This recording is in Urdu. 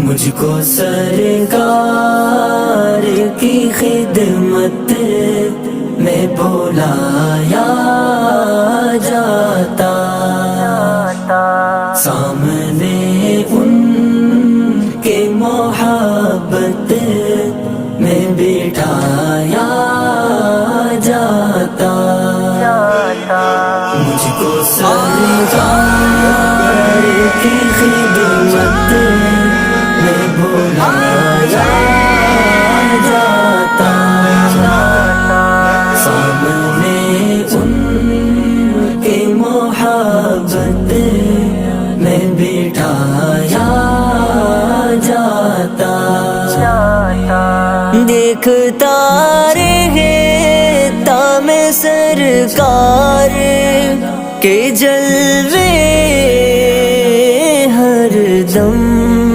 مجھ کو سرکار کی خدمت میں بلایا جاتا، سامنے ان کے محبت میں بٹھایا جاتا، مجھ کو سرکار کی خدمت میں بلایا جاتا، سامنے ان کے محبت میں بٹھایا جاتا، دیکھتا رہتا میں سرکار کے جلوے ہر دم،